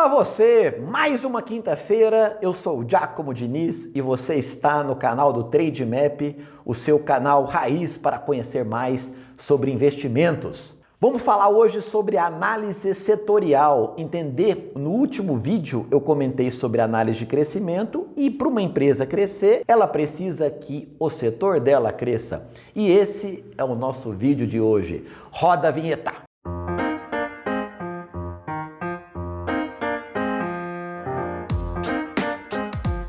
Olá você! Mais uma quinta-feira, eu sou o Giacomo Diniz e você está no canal do Trademap, o seu canal raiz para conhecer mais sobre investimentos. Vamos falar hoje sobre análise setorial, entender, no último vídeo eu comentei sobre análise de crescimento e para uma empresa crescer, ela precisa que o setor dela cresça. E esse é o nosso vídeo de hoje. Roda a vinheta!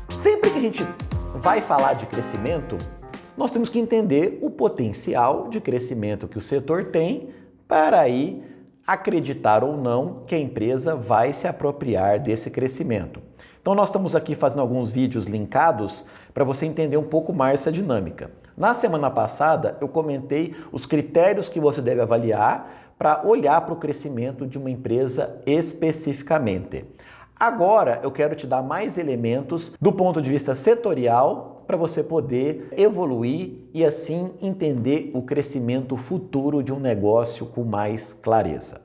Sempre que a gente vai falar de crescimento, nós temos que entender o potencial de crescimento que o setor tem para aí acreditar ou não que a empresa vai se apropriar desse crescimento. Então nós estamos aqui fazendo alguns vídeos linkados para você entender um pouco mais essa dinâmica. Na semana passada eu comentei os critérios que você deve avaliar para olhar para o crescimento de uma empresa especificamente. Agora eu quero te dar mais elementos do ponto de vista setorial para você poder evoluir e assim entender o crescimento futuro de um negócio com mais clareza.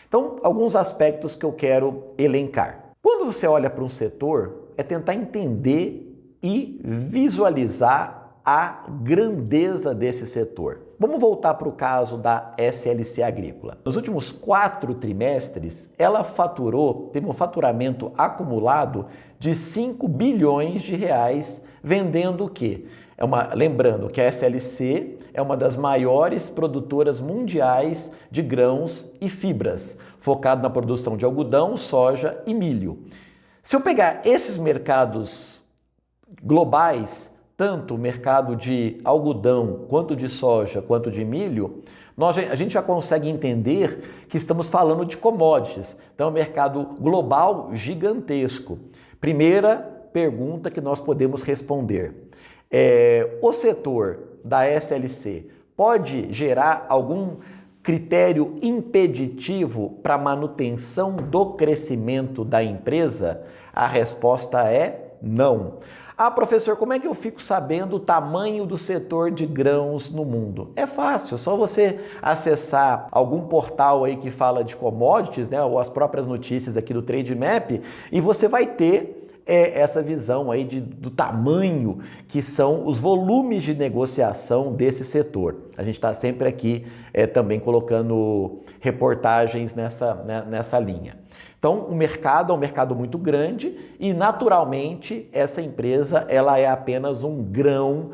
Então, alguns aspectos que eu quero elencar. Quando você olha para um setor, é tentar entender e visualizar a grandeza desse setor. Vamos voltar para o caso da SLC Agrícola. Nos últimos 4 trimestres, ela teve um faturamento acumulado de 5 bilhões de reais, vendendo o quê? Lembrando que a SLC é uma das maiores produtoras mundiais de grãos e fibras, focado na produção de algodão, soja e milho. Se eu pegar esses mercados globais, tanto o mercado de algodão, quanto de soja, quanto de milho, a gente já consegue entender que estamos falando de commodities. Então é um mercado global gigantesco. Primeira pergunta que nós podemos responder. O setor da SLC pode gerar algum critério impeditivo para a manutenção do crescimento da empresa? A resposta é não. Ah, professor, como é que eu fico sabendo o tamanho do setor de grãos no mundo? É fácil, só você acessar algum portal aí que fala de commodities, né, ou as próprias notícias aqui do Trademap, e você vai ter essa visão aí do tamanho que são os volumes de negociação desse setor. A gente está sempre aqui também colocando reportagens nessa linha. Então, o mercado é um mercado muito grande e, naturalmente, essa empresa ela é apenas um grão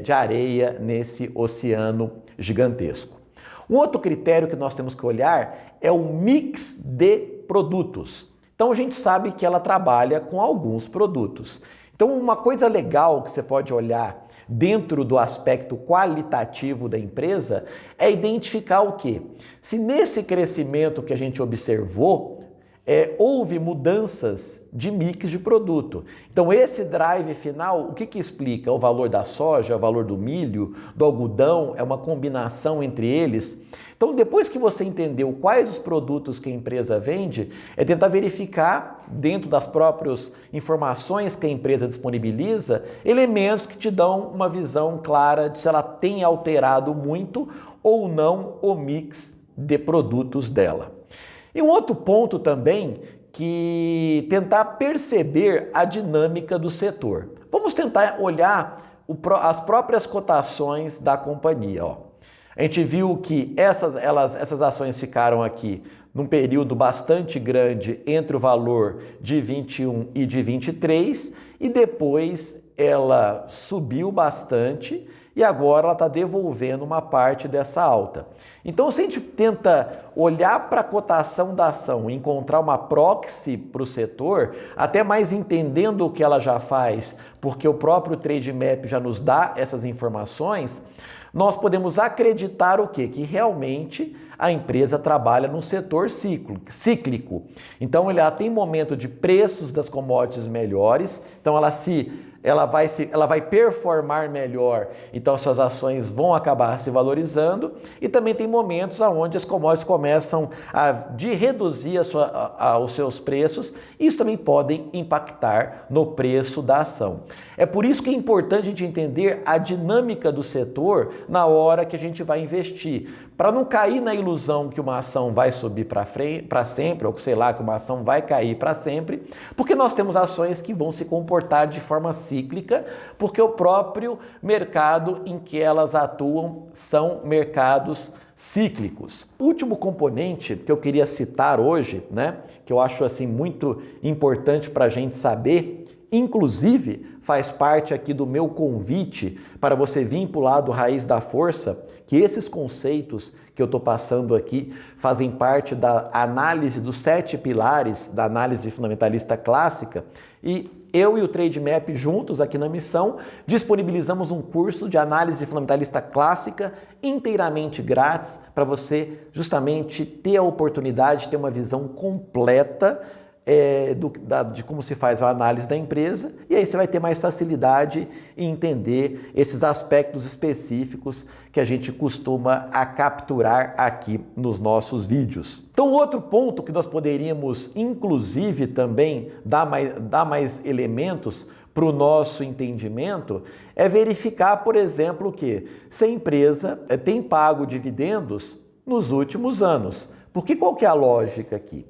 de areia nesse oceano gigantesco. Um outro critério que nós temos que olhar é o mix de produtos. Então, a gente sabe que ela trabalha com alguns produtos. Então, uma coisa legal que você pode olhar dentro do aspecto qualitativo da empresa é identificar o quê? Se nesse crescimento que a gente observou, houve mudanças de mix de produto. Então esse drive final, o que explica? O valor da soja, o valor do milho, do algodão, é uma combinação entre eles. Então depois que você entendeu quais os produtos que a empresa vende, é tentar verificar dentro das próprias informações que a empresa disponibiliza, elementos que te dão uma visão clara de se ela tem alterado muito ou não o mix de produtos dela. E um outro ponto também que tentar perceber a dinâmica do setor. Vamos tentar olhar as próprias cotações da companhia. A gente viu que essas ações ficaram aqui num período bastante grande entre o valor de 21 e de 23 e depois ela subiu bastante e agora ela está devolvendo uma parte dessa alta. Então, se a gente tenta olhar para a cotação da ação e encontrar uma proxy para o setor, até mais entendendo o que ela já faz, porque o próprio Trademap já nos dá essas informações, nós podemos acreditar o quê? Que realmente a empresa trabalha num setor cíclico. Então, ela tem momento de preços das commodities melhores, então ela vai performar melhor, então suas ações vão acabar se valorizando e também tem momentos onde as commodities começam a reduzir os seus preços e isso também pode impactar no preço da ação. É por isso que é importante a gente entender a dinâmica do setor na hora que a gente vai investir, para não cair na ilusão ilusão que uma ação vai subir para sempre, ou sei lá, que uma ação vai cair para sempre, porque nós temos ações que vão se comportar de forma cíclica, porque o próprio mercado em que elas atuam são mercados cíclicos. O último componente que eu queria citar hoje, né, que eu acho assim muito importante para a gente saber, inclusive faz parte aqui do meu convite para você vir para o lado raiz da força, que esses conceitos que eu estou passando aqui fazem parte da análise dos 7 pilares da análise fundamentalista clássica, e eu e o Trademap juntos aqui na missão disponibilizamos um curso de análise fundamentalista clássica inteiramente grátis para você justamente ter a oportunidade de ter uma visão completa de como se faz a análise da empresa, e aí você vai ter mais facilidade em entender esses aspectos específicos que a gente costuma capturar aqui nos nossos vídeos. Então, outro ponto que nós poderíamos, inclusive, também dar mais elementos para o nosso entendimento é verificar, por exemplo, que se a empresa tem pago dividendos nos últimos anos. Porque qual que é a lógica aqui?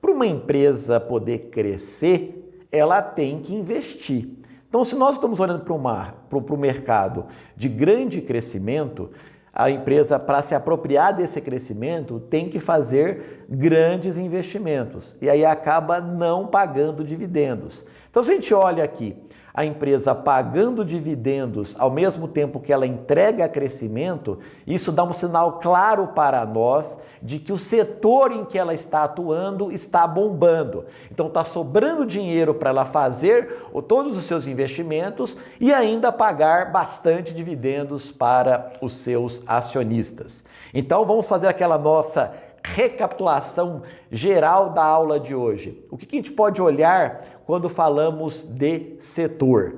Para uma empresa poder crescer, ela tem que investir. Então, se nós estamos olhando para o mercado de grande crescimento, a empresa, para se apropriar desse crescimento, tem que fazer grandes investimentos e aí acaba não pagando dividendos. Então, se a gente olha aqui, a empresa pagando dividendos ao mesmo tempo que ela entrega crescimento, isso dá um sinal claro para nós de que o setor em que ela está atuando está bombando. Então está sobrando dinheiro para ela fazer todos os seus investimentos e ainda pagar bastante dividendos para os seus acionistas. Então vamos fazer aquela nossa recapitulação geral da aula de hoje. O que a gente pode olhar quando falamos de setor?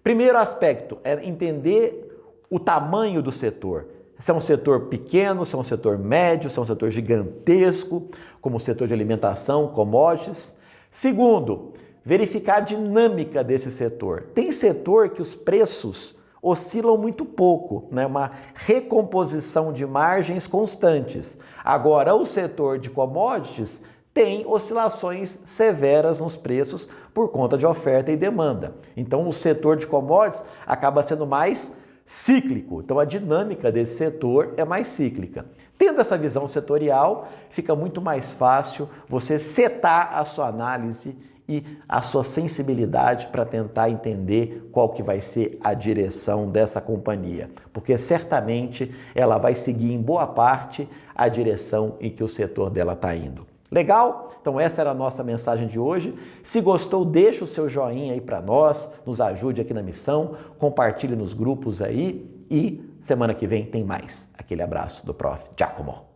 Primeiro aspecto é entender o tamanho do setor. Se é um setor pequeno, se é um setor médio, se é um setor gigantesco, como o setor de alimentação, commodities. Segundo, verificar a dinâmica desse setor. Tem setor que os preços oscilam muito pouco, né? Uma recomposição de margens constantes. Agora, o setor de commodities tem oscilações severas nos preços por conta de oferta e demanda. Então, o setor de commodities acaba sendo mais cíclico. Então, a dinâmica desse setor é mais cíclica. Tendo essa visão setorial, fica muito mais fácil você setar a sua análise e a sua sensibilidade para tentar entender qual que vai ser a direção dessa companhia, porque certamente ela vai seguir em boa parte a direção em que o setor dela está indo. Legal? Então essa era a nossa mensagem de hoje. Se gostou, deixa o seu joinha aí para nós, nos ajude aqui na missão, compartilhe nos grupos aí e semana que vem tem mais. Aquele abraço do Prof. Giacomo.